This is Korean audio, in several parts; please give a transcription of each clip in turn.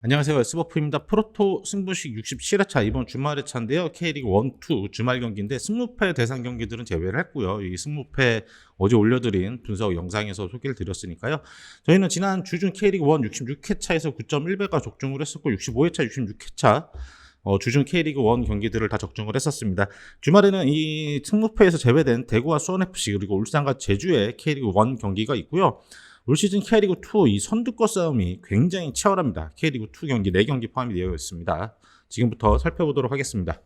안녕하세요. 스버프입니다. 프로토 승부식 67회차 이번 주말의 차인데요. K리그 1, 2 주말 경기인데 승무패 대상 경기들은 제외를 했고요. 이 승무패 어제 올려드린 분석 영상에서 소개를 드렸으니까요. 저희는 지난 주중 K리그 1 66회차에서 9.1배가 적중을 했었고 65회차, 66회차 주중 K리그 1 경기들을 다 적중을 했었습니다. 주말에는 이 승무패에서 제외된 대구와 수원FC 그리고 울산과 제주의 K리그 1 경기가 있고요. 올 시즌 K리그2 이 선두권 싸움이 굉장히 치열합니다. K리그2 경기 4경기 포함이 되어 있습니다. 지금부터 살펴보도록 하겠습니다.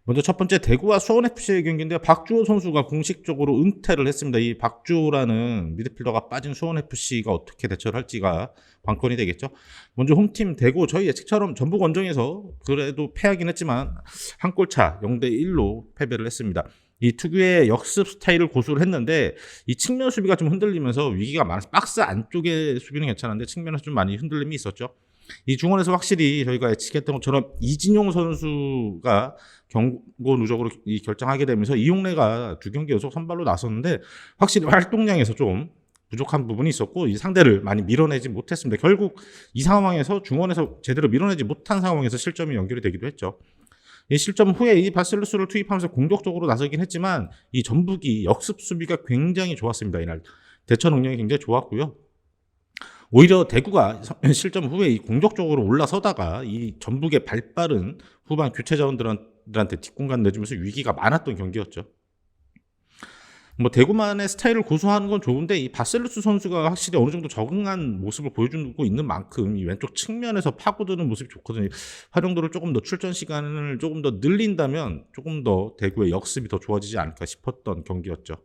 먼저 첫 번째 대구와 수원FC의 경기인데요. 박주호 선수가 공식적으로 은퇴를 했습니다. 이 박주호라는 미드필더가 빠진 수원FC가 어떻게 대처를 할지가 관건이 되겠죠. 먼저 홈팀 대구 저희 예측처럼 전북 원정에서 그래도 패하긴 했지만 한 골차 0대1로 패배를 했습니다. 이 특유의 역습 스타일을 고수를 했는데 이 측면 수비가 좀 흔들리면서 위기가 많아서 박스 안쪽의 수비는 괜찮은데 측면에서 좀 많이 흔들림이 있었죠. 이 중원에서 확실히 저희가 예측했던 것처럼 이진용 선수가 경고 누적으로 결정하게 되면서 이용래가 2경기 연속 선발로 나섰는데 확실히 활동량에서 좀 부족한 부분이 있었고 이 상대를 많이 밀어내지 못했습니다. 결국 이 상황에서 중원에서 제대로 밀어내지 못한 상황에서 실점이 연결이 되기도 했죠. 이 실점 후에 이 바셀루스를 투입하면서 공격적으로 나서긴 했지만 이 전북이 역습 수비가 굉장히 좋았습니다. 이날 대처 능력이 굉장히 좋았고요. 오히려 대구가 실점 후에 이 공격적으로 올라서다가 이 전북의 발빠른 후반 교체 자원들한테 뒷공간 내주면서 위기가 많았던 경기였죠. 뭐 대구만의 스타일을 고수하는 건 좋은데 이 바셀루스 선수가 확실히 어느 정도 적응한 모습을 보여주고 있는 만큼 이 왼쪽 측면에서 파고드는 모습이 좋거든요. 활용도를 조금 더 출전 시간을 조금 더 늘린다면 조금 더 대구의 역습이 더 좋아지지 않을까 싶었던 경기였죠.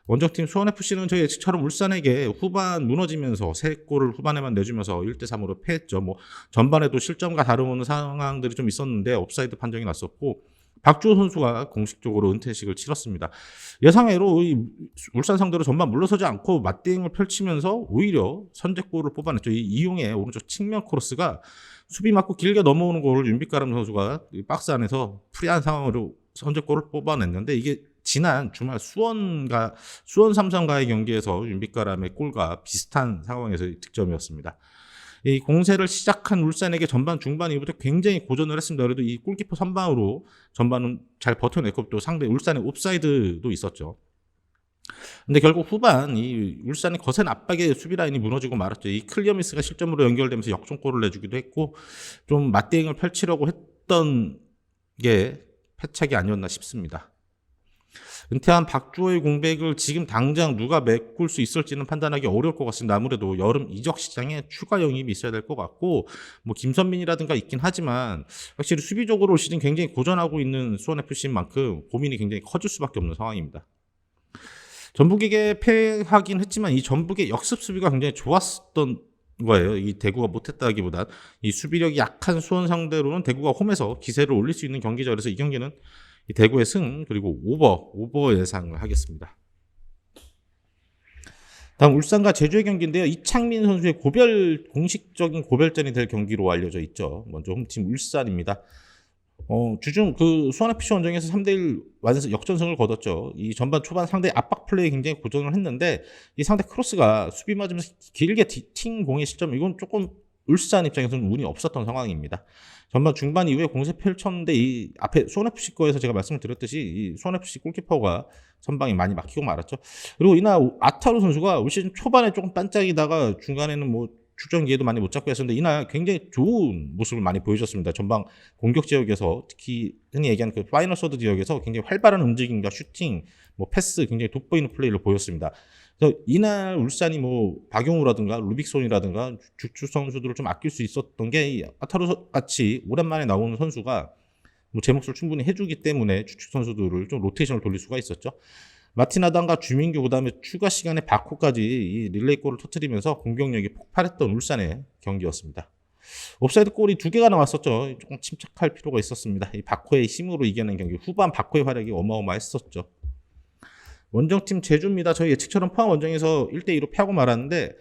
원정팀 수원FC는 저희 예측처럼 울산에게 후반 무너지면서 3골을 후반에만 내주면서 1대3으로 패했죠. 뭐 전반에도 실점과 다름없는 상황들이 좀 있었는데 옵사이드 판정이 났었고 박주호 선수가 공식적으로 은퇴식을 치렀습니다. 예상외로 이 울산 상대로 전반 물러서지 않고 맞대응을 펼치면서 오히려 선제골을 뽑아냈죠. 이 이용의 오른쪽 측면 크로스가 수비 맞고 길게 넘어오는 골을 윤빛가람 선수가 박스 안에서 프리한 상황으로 선제골을 뽑아냈는데 이게 지난 주말 수원 삼성과의 경기에서 윤빛가람의 골과 비슷한 상황에서의 득점이었습니다. 이 공세를 시작한 울산에게 전반 중반 이후부터 굉장히 고전을 했습니다. 그래도 이 골키퍼 선방으로 전반은 잘 버텨냈고 또 상대 울산의 옵사이드도 있었죠. 근데 결국 후반 이 울산의 거센 압박에 수비 라인이 무너지고 말았죠. 이 클리어미스가 실점으로 연결되면서 역전골을 내주기도 했고 좀 맞대응을 펼치려고 했던 게 패착이 아니었나 싶습니다. 은퇴한 박주호의 공백을 지금 당장 누가 메꿀 수 있을지는 판단하기 어려울 것 같습니다. 아무래도 여름 이적 시장에 추가 영입이 있어야 될 것 같고 뭐 김선민이라든가 있긴 하지만 확실히 수비적으로 올 시즌 굉장히 고전하고 있는 수원FC인 만큼 고민이 굉장히 커질 수밖에 없는 상황입니다. 전북에게 패하긴 했지만 이 전북의 역습 수비가 굉장히 좋았던 거예요. 이 대구가 못했다기보단 이 수비력이 약한 수원 상대로는 대구가 홈에서 기세를 올릴 수 있는 경기죠. 그래서 이 경기는 이 대구의 승 그리고 오버 예상을 하겠습니다. 다음 울산과 제주의 경기인데요. 이창민 선수의 공식적인 고별전이 될 경기로 알려져 있죠. 먼저 홈팀 울산입니다. 주중 수원FC 원정에서 3대1 역전승을 거뒀죠. 이 전반 초반 상대 압박 플레이에 굉장히 고전을 했는데 이 상대 크로스가 수비 맞으면서 길게 튄 공의 시점 이건 조금 울산 입장에서는 운이 없었던 상황입니다. 전반 중반 이후에 공세 펼쳤는데 이 앞에 수원FC 거에서 제가 말씀을 드렸듯이 이 수원FC 골키퍼가 선방이 많이 막히고 말았죠. 그리고 이날 아타루 선수가 올 시즌 초반에 조금 반짝이다가 중간에는 뭐 출전 기회도 많이 못 잡고 했었는데 이날 굉장히 좋은 모습을 많이 보여줬습니다. 전방 공격 지역에서 특히 흔히 얘기하는 그 파이널 서드 지역에서 굉장히 활발한 움직임과 슈팅, 뭐 패스 굉장히 돋보이는 플레이를 보였습니다. 그래서 이날 울산이 뭐 박용우라든가 루빅손이라든가 주축 선수들을 좀 아낄 수 있었던 게 아타루 같이 오랜만에 나오는 선수가 뭐 제 몫을 충분히 해주기 때문에 주축 선수들을 좀 로테이션을 돌릴 수가 있었죠. 마티나단과 주민규 그다음에 추가 시간에 바코까지 이 릴레이골을 터뜨리면서 공격력이 폭발했던 울산의 경기였습니다. 옵사이드 골이 2개가 나왔었죠. 조금 침착할 필요가 있었습니다. 이 바코의 힘으로 이겨낸 경기 후반 바코의 활약이 어마어마했었죠. 원정팀 제주입니다. 저희 예측처럼 포항 원정에서 1대2로 패하고 말았는데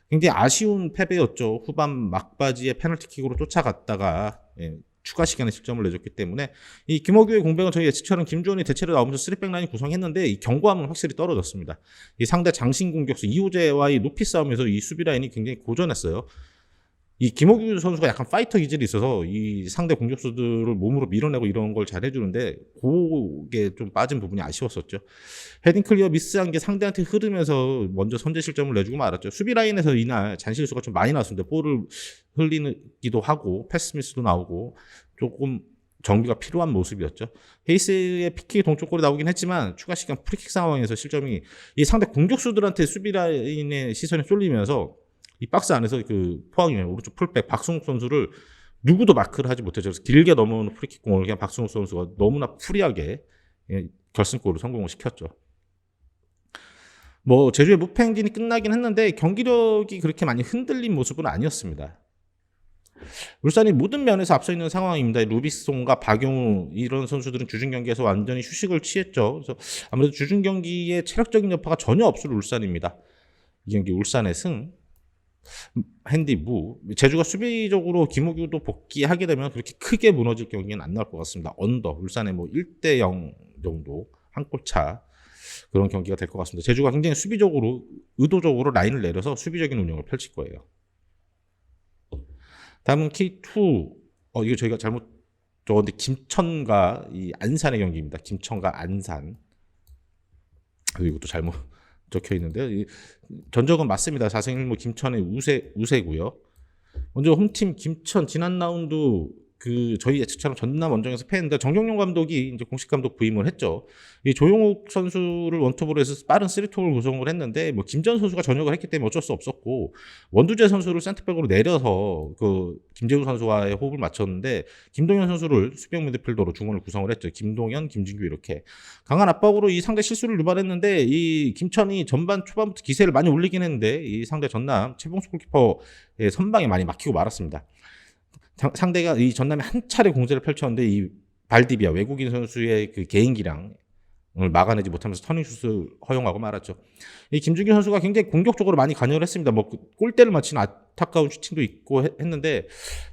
굉장히 아쉬운 패배였죠. 후반 막바지에 페널티킥으로 쫓아갔다가 추가 시간에 실점을 내줬기 때문에 이 김호규의 공백은 저희 예측처럼 김주원이 대체로 나오면서 3백 라인이 구성했는데 이 경고함은 확실히 떨어졌습니다. 이 상대 장신 공격수 이호재와의 높이 싸움에서 이 수비 라인이 굉장히 고전했어요. 이 김호규 선수가 약간 파이터 기질이 있어서 이 상대 공격수들을 몸으로 밀어내고 이런 걸 잘 해주는데 그게 좀 빠진 부분이 아쉬웠었죠. 헤딩 클리어 미스한 게 상대한테 흐르면서 먼저 선제 실점을 내주고 말았죠. 수비 라인에서 이날 잔실수가 좀 많이 나왔습니다. 볼을 흘리기도 하고 패스 미스도 나오고 조금 정비가 필요한 모습이었죠. 헤이스의 피킥 동쪽골이 나오긴 했지만 추가 시간 프리킥 상황에서 실점이 이 상대 공격수들한테 수비 라인의 시선이 쏠리면서 이 박스 안에서 그 포항의 오른쪽 풀백 박승욱 선수를 누구도 마크를 하지 못했죠. 그래서 길게 넘어오는 프리킥 공을 그냥 박승욱 선수가 너무나 프리하게 결승골을 성공을 시켰죠. 뭐 제주의 무패 행진이 끝나긴 했는데 경기력이 그렇게 많이 흔들린 모습은 아니었습니다. 울산이 모든 면에서 앞서 있는 상황입니다. 루비송과 박용우 이런 선수들은 주중 경기에서 완전히 휴식을 취했죠. 그래서 아무래도 주중 경기에 체력적인 여파가 전혀 없을 울산입니다. 이 경기 울산의 승. 핸디 무 제주가 수비적으로 김우규도 복귀하게 되면 그렇게 크게 무너질 경기는 안 나올 것 같습니다. 언더 울산의 뭐 1대0 정도 한 골 차 그런 경기가 될 것 같습니다. 제주가 굉장히 수비적으로 의도적으로 라인을 내려서 수비적인 운영을 펼칠 거예요. 다음은 K2 이거 저희가 잘못 적었는데 김천과 이 안산의 경기입니다. 김천과 안산 이것도 잘못 적혀 있는데요. 전적은 맞습니다. 4승 1무 김천의 우세고요. 먼저 홈팀 김천 지난 라운드 그 저희 예측처럼 전남 원정에서 패했는데 정경용 감독이 이제 공식 감독 부임을 했죠. 이 조용욱 선수를 원톱으로 해서 빠른 3톱을 구성을 했는데 뭐 김전 선수가 전역을 했기 때문에 어쩔 수 없었고 원두재 선수를 센터백으로 내려서 그 김재우 선수와의 호흡을 맞췄는데 김동현 선수를 수비형 미드필더로 중원을 구성을 했죠. 김동현, 김진규 이렇게 강한 압박으로 이 상대 실수를 유발했는데 이 김천이 전반 초반부터 기세를 많이 올리긴 했는데 이 상대 전남 최봉수 골키퍼의 선방에 많이 막히고 말았습니다. 상대가 이 전남이 한 차례 공세를 펼쳤는데 이 발디비아 외국인 선수의 그 개인기량을 막아내지 못하면서 터닝슛을 허용하고 말았죠. 이 김준규 선수가 굉장히 공격적으로 많이 관여를 했습니다. 뭐 골대를 맞히는 안타까운 슈팅도 있고 했는데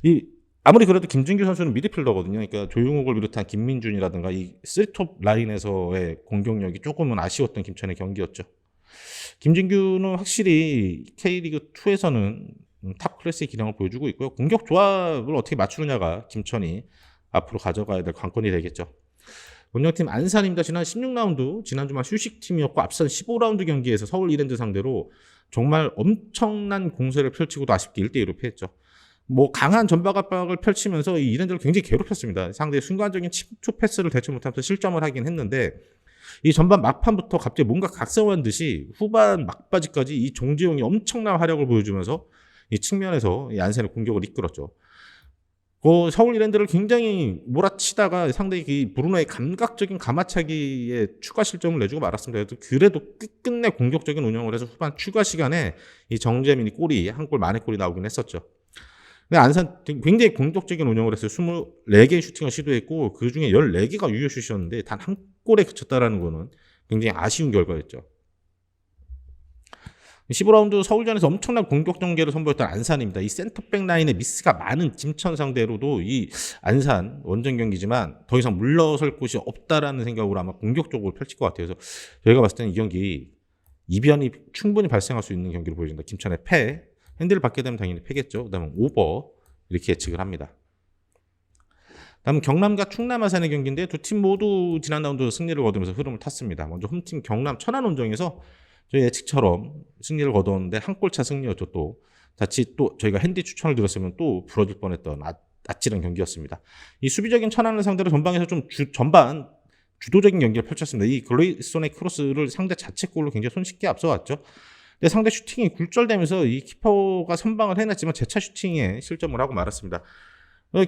이 아무리 그래도 김준규 선수는 미드필더거든요. 그러니까 조용욱을 비롯한 김민준이라든가 이 3톱 라인에서의 공격력이 조금은 아쉬웠던 김천의 경기였죠. 김준규는 확실히 K리그 2에서는 탑 클래스의 기량을 보여주고 있고요. 공격 조합을 어떻게 맞추느냐가 김천이 앞으로 가져가야 될 관건이 되겠죠. 원정팀 안산입니다. 지난 16라운드 지난 주말 휴식팀이었고 앞선 15라운드 경기에서 서울 이랜드 상대로 정말 엄청난 공세를 펼치고도 아쉽게 1대2로 패했죠. 뭐 강한 전방 압박을 펼치면서 이 이랜드를 굉장히 괴롭혔습니다. 상대의 순간적인 침투 패스를 대처 못하면서 실점을 하긴 했는데 이 전반 막판부터 갑자기 뭔가 각성한 듯이 후반 막바지까지 이 정지용이 엄청난 화력을 보여주면서 이 측면에서 이 안산의 공격을 이끌었죠. 서울 이랜드를 굉장히 몰아치다가 상대의 이 브루노의 감각적인 가마차기에 추가 실점을 내주고 말았습니다. 그래도 끝끝내 공격적인 운영을 해서 후반 추가 시간에 이 정재민이 골이 한 골 만회 골이 나오긴 했었죠. 근데 안산 굉장히 공격적인 운영을 했어요. 24개의 슈팅을 시도했고 그중에 14개가 유효슛이었는데 단 한 골에 그쳤다라는 거는 굉장히 아쉬운 결과였죠. 15라운드 서울전에서 엄청난 공격 전개를 선보였던 안산입니다. 이 센터백 라인에 미스가 많은 김천 상대로도 이 안산 원정 경기지만 더 이상 물러설 곳이 없다라는 생각으로 아마 공격적으로 펼칠 것 같아요. 그래서 저희가 봤을 때는 이 경기 이변이 충분히 발생할 수 있는 경기를 보여준다. 김천의 패, 핸들을 받게 되면 당연히 패겠죠. 그다음에 오버 이렇게 예측을 합니다. 다음은 경남과 충남 아산의 경기인데 두 팀 모두 지난 라운드 승리를 거두면서 흐름을 탔습니다. 먼저 홈팀 경남 천안 원정에서 저희 예측처럼 승리를 거뒀는데 한 골차 승리였죠. 또 자칫 또 저희가 핸디 추천을 드렸으면 또 부러질 뻔했던 아찔한 경기였습니다. 이 수비적인 천안을 상대로 전방에서 좀 전반 주도적인 경기를 펼쳤습니다. 이 글레이손의 크로스를 상대 자책골로 굉장히 손쉽게 앞서갔죠. 근데 상대 슈팅이 굴절되면서 이 키퍼가 선방을 해냈지만 재차 슈팅에 실점을 하고 말았습니다.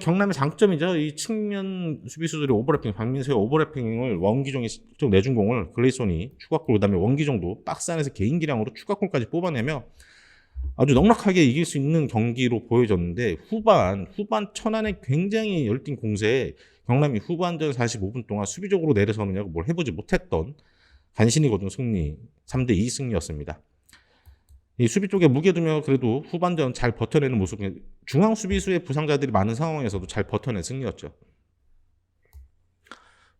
경남의 장점이죠. 이 측면 수비수들이 오버래핑, 박민수의 오버래핑을 원기종이 좀 내준 공을 글레이손이 추가골, 그다음에 원기종도 박스 안에서 개인 기량으로 추가골까지 뽑아내며 아주 넉넉하게 이길 수 있는 경기로 보여졌는데 후반 천안의 굉장히 열띤 공세에 경남이 후반전 45분 동안 수비적으로 내려서느냐고 뭘 해보지 못했던 간신히 거둔 승리 3대2 승리였습니다. 이 수비 쪽에 무게 두며 그래도 후반전 잘 버텨내는 모습, 중앙 수비수의 부상자들이 많은 상황에서도 잘 버텨낸 승리였죠.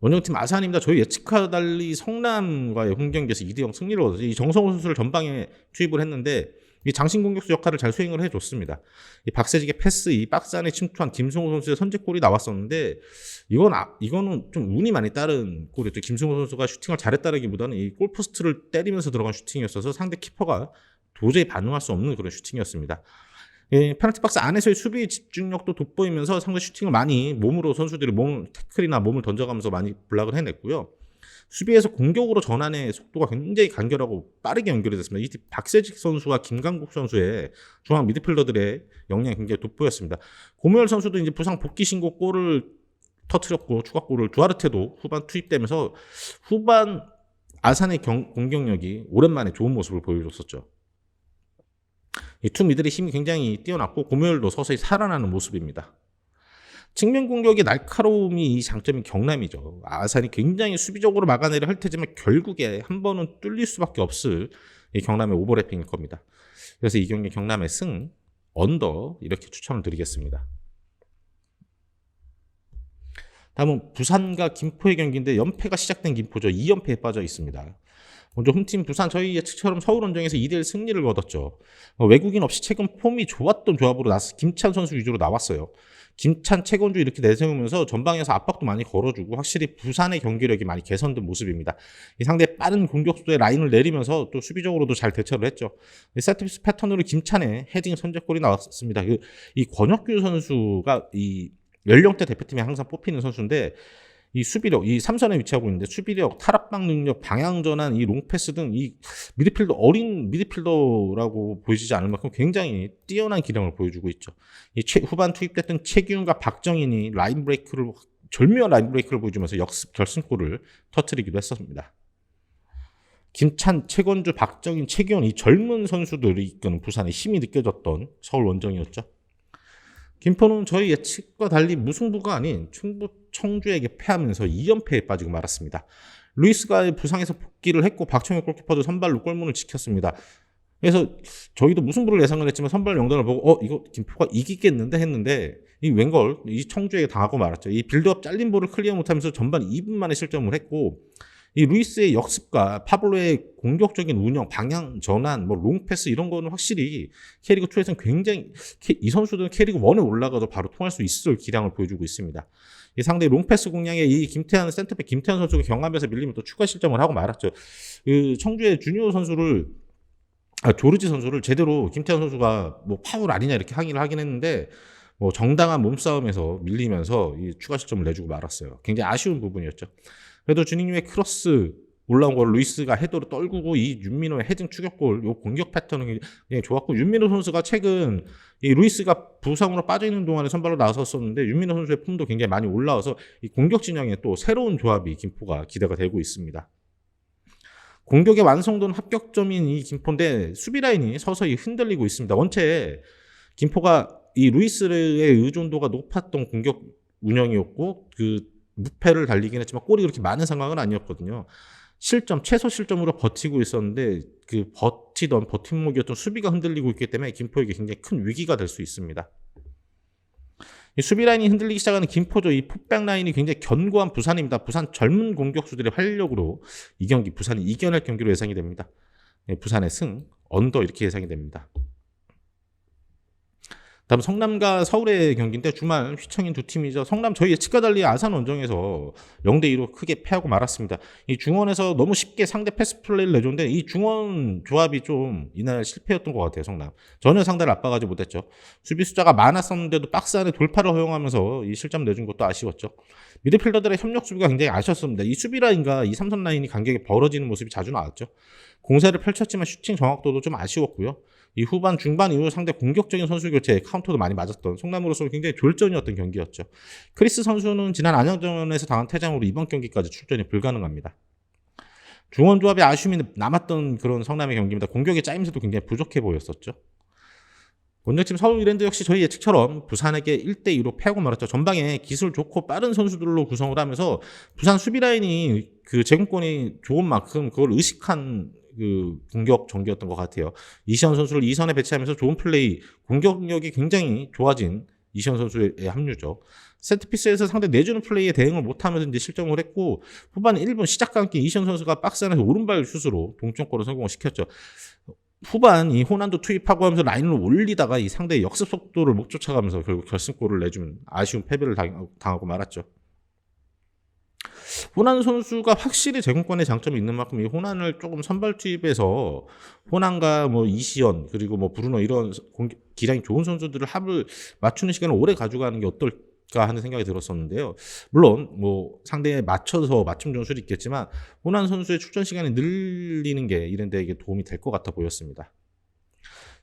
원정팀 아산입니다. 저희 예측과 달리 성남과의 홈경기에서 2대0 승리를 얻었죠. 이 정성호 선수를 전방에 투입을 했는데 이 장신 공격수 역할을 잘 수행을 해줬습니다. 이 박세직의 패스, 이 박스 안에 침투한 김승호 선수의 선제골이 나왔었는데 이거는 좀 운이 많이 따른 골이었죠. 김승호 선수가 슈팅을 잘했다기보다는 이 골포스트를 때리면서 들어간 슈팅이었어서 상대 키퍼가 도저히 반응할 수 없는 그런 슈팅이었습니다. 예, 페널티 박스 안에서의 수비 집중력도 돋보이면서 상대 슈팅을 많이 몸으로 선수들이 태클이나 몸을 던져가면서 많이 블락을 해냈고요. 수비에서 공격으로 전환의 속도가 굉장히 간결하고 빠르게 연결이 됐습니다. 이 박세직 선수와 김강국 선수의 중앙 미드필더들의 역량이 굉장히 돋보였습니다. 고무열 선수도 이제 부상 복귀 신고 골을 터뜨렸고 추가골을 두아르테도 후반 투입되면서 후반 아산의 공격력이 오랜만에 좋은 모습을 보여줬었죠. 이 투 미들의 힘이 굉장히 뛰어났고 고무열도 서서히 살아나는 모습입니다. 측면 공격의 날카로움이 이 장점인 경남이죠. 아산이 굉장히 수비적으로 막아내려 할 테지만 결국에 한 번은 뚫릴 수밖에 없을 이 경남의 오버래핑일 겁니다. 그래서 이 경기 경남의 승, 언더 이렇게 추천을 드리겠습니다. 다음은 부산과 김포의 경기인데 연패가 시작된 김포죠. 2연패에 빠져 있습니다. 먼저 홈팀 부산 저희 예측처럼 서울원정에서 2대1 승리를 거뒀죠. 외국인 없이 최근 폼이 좋았던 조합으로 김찬 선수 위주로 나왔어요. 김찬, 최건주 이렇게 내세우면서 전방에서 압박도 많이 걸어주고 확실히 부산의 경기력이 많이 개선된 모습입니다. 이 상대 빠른 공격수의 라인을 내리면서 또 수비적으로도 잘 대처를 했죠. 세트피스 패턴으로 김찬의 헤딩 선제골이 나왔습니다. 이 권혁규 선수가 이 연령대 대표팀에 항상 뽑히는 선수인데 이 수비력, 이 3선에 위치하고 있는데 수비력, 탈압박 능력, 방향 전환, 이 롱패스 등 이 미드필더 어린 미드필더라고 보이지 않을 만큼 굉장히 뛰어난 기량을 보여주고 있죠. 이 후반 투입됐던 최기훈과 박정인이 절묘한 라인 브레이크를 보여주면서 역습 결승골을 터뜨리기도 했었습니다. 김찬, 최건주, 박정인, 최기훈 이 젊은 선수들이 이끄는 부산의 힘이 느껴졌던 서울 원정이었죠. 김포는 저희 예측과 달리 무승부가 아닌 청주에게 패하면서 2연패에 빠지고 말았습니다. 루이스가 부상에서 복귀를 했고 박청혁 골키퍼도 선발로 골문을 지켰습니다. 그래서 저희도 무승부를 예상을 했지만 선발 명단을 보고 이거 김포가 이기겠는데 했는데 이 웬걸 이 청주에게 당하고 말았죠. 이 빌드업 잘린 볼을 클리어 못하면서 전반 2분 만에 실점을 했고 이 루이스의 역습과 파블로의 공격적인 운영, 방향 전환, 롱패스 이런 거는 확실히 K리그 2에서는 굉장히 이 선수들은 K리그 1에 올라가도 바로 통할 수 있을 기량을 보여주고 있습니다. 이 상대 롱패스 공략에 이 김태환 센터백 김태환 선수가 경합에서 밀리면 또 추가 실점을 하고 말았죠. 그 청주의 조르지 선수를 제대로 김태환 선수가 파울 아니냐 이렇게 항의를 하긴 했는데 정당한 몸싸움에서 밀리면서 이 추가 실점을 내주고 말았어요. 굉장히 아쉬운 부분이었죠. 그래도 주닝유의 크로스 올라온 걸 루이스가 헤더로 떨구고 이 윤민호의 헤딩 추격골 요 공격 패턴은 굉장히 좋았고 윤민호 선수가 최근 이 루이스가 부상으로 빠져있는 동안에 선발로 나섰었는데 윤민호 선수의 폼도 굉장히 많이 올라와서 이 공격 진영에 또 새로운 조합이 김포가 기대가 되고 있습니다. 공격의 완성도는 합격점인 이 김포인데 수비 라인이 서서히 흔들리고 있습니다. 원체 김포가 이 루이스의 의존도가 높았던 공격 운영이었고 무패를 달리긴 했지만 골이 그렇게 많은 상황은 아니었거든요. 최소 실점으로 버티고 있었는데 버팀목이었던 수비가 흔들리고 있기 때문에 김포에게 굉장히 큰 위기가 될 수 있습니다. 이 수비 라인이 흔들리기 시작하는 김포죠. 이 풋백 라인이 굉장히 견고한 부산입니다. 부산 젊은 공격수들의 활력으로 이 경기 부산이 이겨낼 경기로 예상이 됩니다. 부산의 승, 언더 이렇게 예상이 됩니다. 다음 성남과 서울의 경기인데 주말 휘청인 두 팀이죠. 성남 저희 예측과 달리 아산 원정에서 0대2로 크게 패하고 말았습니다. 이 중원에서 너무 쉽게 상대 패스 플레이를 내줬는데 이 중원 조합이 좀 이날 실패였던 것 같아요. 성남 전혀 상대를 압박하지 못했죠. 수비 숫자가 많았었는데도 박스 안에 돌파를 허용하면서 이 실점 내준 것도 아쉬웠죠. 미드필더들의 협력 수비가 굉장히 아쉬웠습니다. 이 수비 라인과 이 3선 라인이 간격이 벌어지는 모습이 자주 나왔죠. 공세를 펼쳤지만 슈팅 정확도도 좀 아쉬웠고요. 이 후반 중반 이후 상대 공격적인 선수 교체에 카운터도 많이 맞았던 성남으로서 굉장히 졸전이었던 경기였죠. 크리스 선수는 지난 안양전에서 당한 퇴장으로 이번 경기까지 출전이 불가능합니다. 중원 조합의 아쉬움이 남았던 그런 성남의 경기입니다. 공격의 짜임새도 굉장히 부족해 보였었죠. 원정팀 서울 이랜드 역시 저희 예측처럼 부산에게 1대2로 패하고 말았죠. 전방에 기술 좋고 빠른 선수들로 구성을 하면서 부산 수비 라인이 제공권이 좋은 만큼 그걸 의식한 공격 전개였던 것 같아요. 이시현 선수를 2선에 배치하면서 좋은 플레이, 공격력이 굉장히 좋아진 이시현 선수의 합류죠. 세트피스에서 상대 내주는 플레이에 대응을 못하면서 이제 실점을 했고 후반 1분 시작과 함께 이시현 선수가 박스 안에서 오른발 슛으로 동점골을 성공을 시켰죠. 후반 이 호난도 투입하고 하면서 라인을 올리다가 이 상대의 역습 속도를 못 쫓아가면서 결국 결승골을 내준 아쉬운 패배를 당하고 말았죠. 호난 선수가 확실히 제공권의 장점이 있는 만큼 이 호난을 조금 선발 투입해서 호난과 뭐 이시연 그리고 뭐 브루노 이런 기량이 좋은 선수들을 합을 맞추는 시간을 오래 가져가는 게 어떨까 하는 생각이 들었었는데요. 물론 뭐 상대에 맞춰서 맞춤 전술이 있겠지만 호난 선수의 출전 시간이 늘리는 게 이런 데에게 도움이 될 것 같아 보였습니다.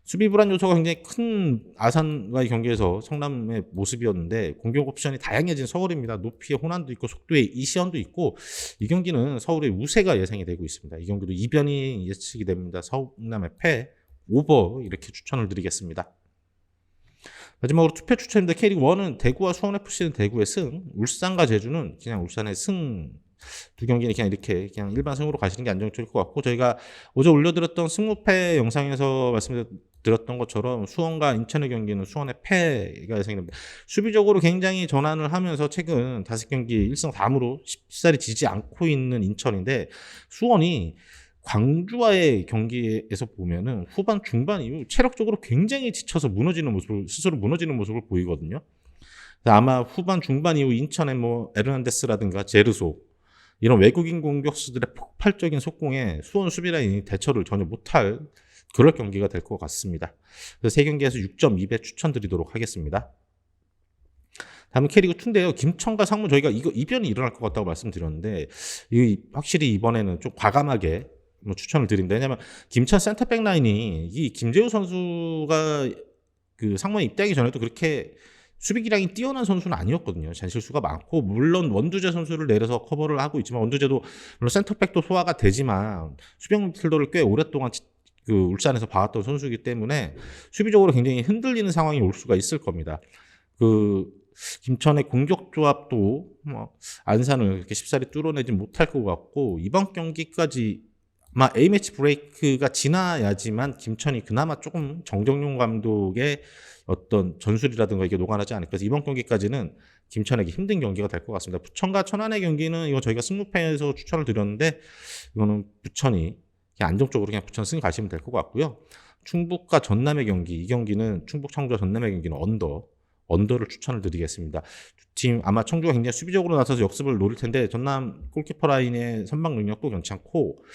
수비 불안 요소가 굉장히 큰 아산과의 경기에서 성남의 모습이었는데 공격 옵션이 다양해진 서울입니다. 높이에 호난도 있고 속도에 이시연도 있고 이 경기는 서울의 우세가 예상이 되고 있습니다. 이 경기도 이변이 예측이 됩니다. 성남의 패, 오버 이렇게 추천을 드리겠습니다. 마지막으로 투표 추천입니다. K리그 1은 대구와 수원FC는 대구의 승, 울산과 제주는 그냥 울산의 승. 두 경기는 그냥 이렇게 그냥 일반 승으로 가시는 게 안정적일 것 같고 저희가 어제 올려드렸던 승무패 영상에서 말씀드렸던 것처럼 수원과 인천의 경기는 수원의 패가 예상이 됩니다. 수비적으로 굉장히 전환을 하면서 최근 5경기 1승 3무로 쉽사리 지지 않고 있는 인천인데 수원이 광주와의 경기에서 보면은 후반 중반 이후 체력적으로 굉장히 지쳐서 스스로 무너지는 모습을 보이거든요. 아마 후반 중반 이후 인천의 뭐 에르난데스라든가 제르소 이런 외국인 공격수들의 폭발적인 속공에 수원 수비라인이 대처를 전혀 못할 그럴 경기가 될 것 같습니다. 그래서 3경기에서 6.2배 추천드리도록 하겠습니다. 다음은 K리그 2인데요. 김천과 상무 저희가 이거 이변이 일어날 것 같다고 말씀드렸는데 확실히 이번에는 좀 과감하게 추천을 드립니다. 왜냐하면 김천 센터백 라인이 이 김재우 선수가 그 상무에 입대하기 전에도 그렇게 수비 기량이 뛰어난 선수는 아니었거든요. 잔실수가 많고 물론 원두재 선수를 내려서 커버를 하고 있지만 원두재도 물론 센터백도 소화가 되지만 수비형 미드필더를 꽤 오랫동안 그 울산에서 봐왔던 선수이기 때문에 수비적으로 굉장히 흔들리는 상황이 올 수가 있을 겁니다. 그 김천의 공격 조합도 안산을 그렇게 쉽사리 뚫어내지 못할 것 같고 이번 경기까지 아마 A매치 브레이크가 지나야지만 김천이 그나마 조금 정정용 감독의 어떤 전술이라든가 이게 녹아나지 않을까. 그래서 이번 경기까지는 김천에게 힘든 경기가 될 것 같습니다. 부천과 천안의 경기는 이거 저희가 승무패에서 추천을 드렸는데 이거는 부천이 그냥 안정적으로 그냥 부천 승 가시면 될 것 같고요. 충북과 전남의 경기, 이 경기는 충북 청주와 전남의 경기는 언더를 추천을 드리겠습니다. 두 팀 아마 청주가 굉장히 수비적으로 나서서 역습을 노릴 텐데 전남 골키퍼 라인의 선방 능력도 괜찮고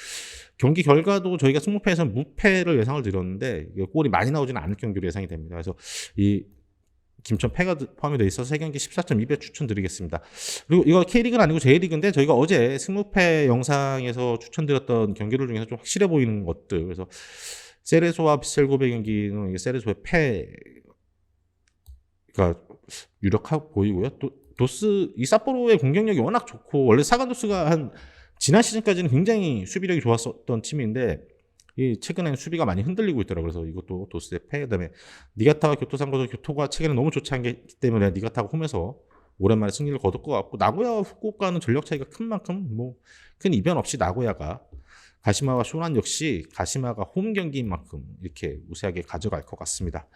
경기 결과도 저희가 승무패에서는 무패를 예상을 드렸는데 골이 많이 나오지는 않을 경기로 예상이 됩니다. 그래서 이 김천 패가 포함이 되어 있어서 3경기 14.2배 추천드리겠습니다. 그리고 이거 K리그는 아니고 J리그인데 저희가 어제 승무패 영상에서 추천드렸던 경기들 중에서 좀 확실해 보이는 것들. 그래서 세레소와 비셀고베 경기는 세레소의 패가 유력하고 보이고요. 또 도스 이 삿포로의 공격력이 워낙 좋고 원래 사간도스가 지난 시즌까지는 굉장히 수비력이 좋았었던 팀인데 최근에는 수비가 많이 흔들리고 있더라고요. 그래서 이것도 도스의 패. 그다음에 니가타와 교토상고도 교토가 최근에 너무 좋지 않기 때문에 니가타가 홈에서 오랜만에 승리를 거둘 것 같고 나고야와 후쿠오카는 전력 차이가 큰 만큼 큰 이변 없이 나고야가 가시마와 쇼난 역시 가시마가 홈 경기인 만큼 이렇게 우세하게 가져갈 것 같습니다.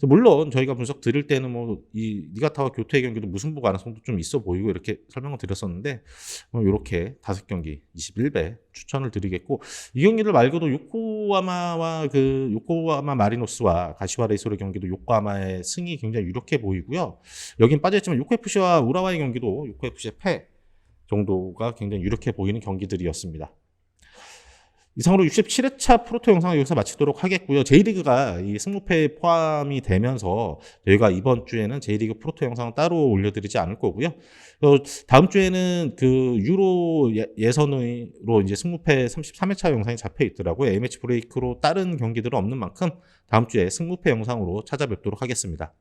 물론 저희가 분석 드릴 때는 이 니가타와 교토의 경기도 무승부 가능성도 좀 있어 보이고 이렇게 설명을 드렸었는데 이렇게 5경기 21배 추천을 드리겠고 이 경기들 말고도 요코하마 마리노스와 가시와 레이소르 경기도 요코하마의 승이 굉장히 유력해 보이고요. 여긴 빠져있지만 요코FC와 우라와의 경기도 요코FC의 패 정도가 굉장히 유력해 보이는 경기들이었습니다. 이상으로 67회차 프로토 영상을 여기서 마치도록 하겠고요. J리그가 이 승무패에 포함이 되면서 저희가 이번 주에는 J리그 프로토 영상을 따로 올려드리지 않을 거고요. 다음 주에는 그 유로 예선으로 이제 승무패 33회차 영상이 잡혀 있더라고요. A매치 브레이크로 다른 경기들은 없는 만큼 다음 주에 승무패 영상으로 찾아뵙도록 하겠습니다.